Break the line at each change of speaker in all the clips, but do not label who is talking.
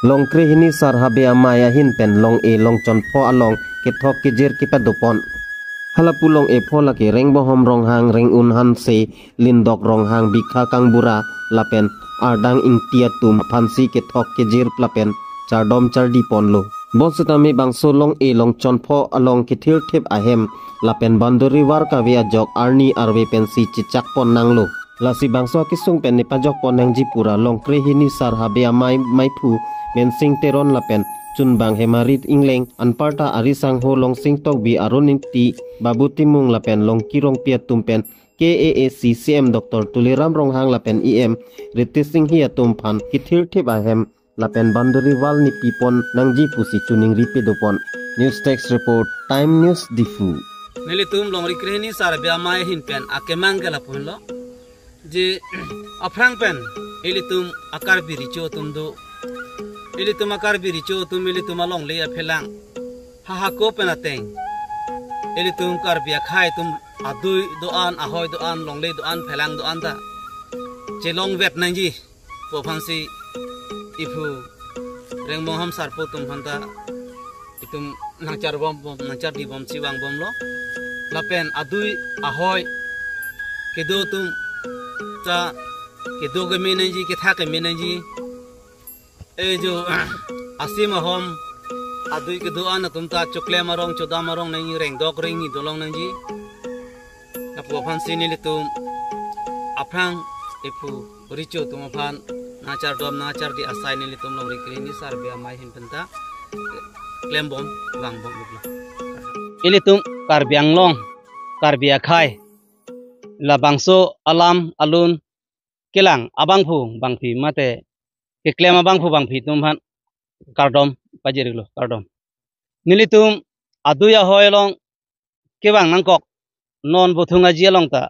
long krehini sarhabe amaya hin pen long e long chon pho along ke thok ke jer ke padopon halapulong e pho la ke reng bohom rong hang reng un han se lindok rong hang bikha kang bura lapen ardang ing tia tum phansi ke thok ke jer plapen chardom chardi ponlo bosutami bangso long e long chon pho along ke thir thep ahem lapen bandori war ka via jok arni arve pensi chichak pon nanglo lasi bangso kisung pen ni pajok pon nang jipura long krehini sarhabe amai maipu mensing teron lapen chun bang hemarit ingleng anparta arisang ho long sing tok bi aroninti babu timung lapen long kirong pia tumpen KAACCM Dr. Tuliram Ronghang lapen EM Ritising hiya tumphan kithir thep ahem lapen bandori wal ni pipon nangji pusi chuning ripidopon news text report time news difu
nilitum long rikrehni sar biamai hin pen akemang kala punlo je afrang pen ilitum akar biricho tumdo ilitum akar biricho tum ilitum along le aphelang ha ko penateng ilitum kar bia khai tum adui doan ahoy doan long le doan phelang doan da je long vet nangji po phansi ifu reng moham sarpo tum handa itum nangchar bom nangchar di bom siwang bom lo lapen adui ahoy kedo tum ta kedo ge menanji ke tha ke menanji e jo asima hom adui ke doan tum ta chokle marong choda marong nang reng dok ring ni dolong nangji na po phansi ni litum aprang ifu richo tum phan nachar dom nachar di asai ni litum long rikrini sar bia mai hin penta klem bom wang bom bla ilitum karbiang long karbia khai la bangso alam alun kelang abang phu bang phi mate ke klem abang phu bang phi tum han kardom pajirilo kardom nilitum aduya hoylong ke bang nangkok non bothunga jialong ta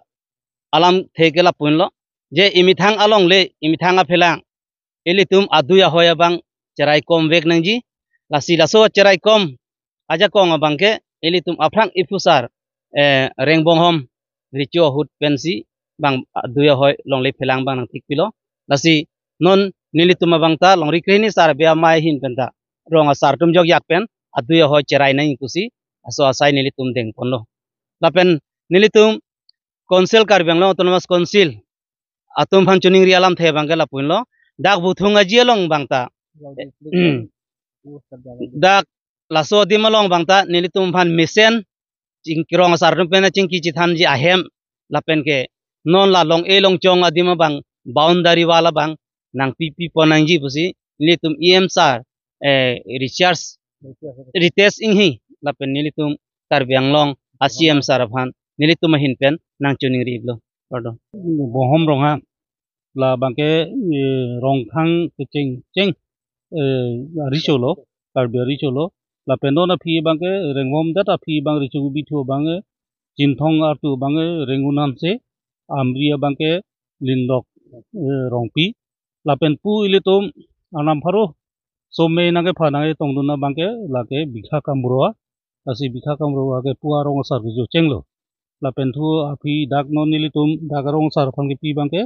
alam thekela punlo je imithang along le imithanga phelang ilitum aduya hoya bang cerai kom vek nangji lasi laso cerai kom aja kong abang ke ilitum afrang ifusar rengbong hom richo hut pensi bang aduya hoy long le phelang bang nang tik pilo lasi non nilitum abang ta long rikrehni sar bia mai hin penta rong asar tum jog yak pen aduya hoy cerai nang kusi aso asai nilitum deng ponlo lapen nilitum konsel karbang lo autonomous council atum phan chuning ri alam the bang la punlo dak buthunga jialong bang ta dak laso dimalong bang ta nilitum phan misen cingkirong asar tum pena cingki chithan ji ahem lapen ke non la long e long chong adima bang boundary wala bang nang pipi ponang ji pusi nilitum em sar recharge retest inghi lapen nilitum karbiang long asiem saraphan nilitum hin pen nang chuning ri blo pardon
bohom ronga la bangke rong khang ching ching richolo karbia richolo la pendona phi bangke rengom data phi bang richu bitho bangke jinthong atu bangke rengunan se amria bangke lindok rongpi la pen pu ilitum anam pharo somme nage phanage tongduna bangke lake bikha kamroa asi bikha kamroa ke puarong sar jo chenglo la pen thu api dak non ilitum dagarong sar phangke pi bangke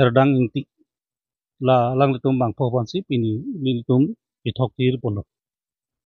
erdang ingti la lang litum bang pho pansi pini litum ithok tir polo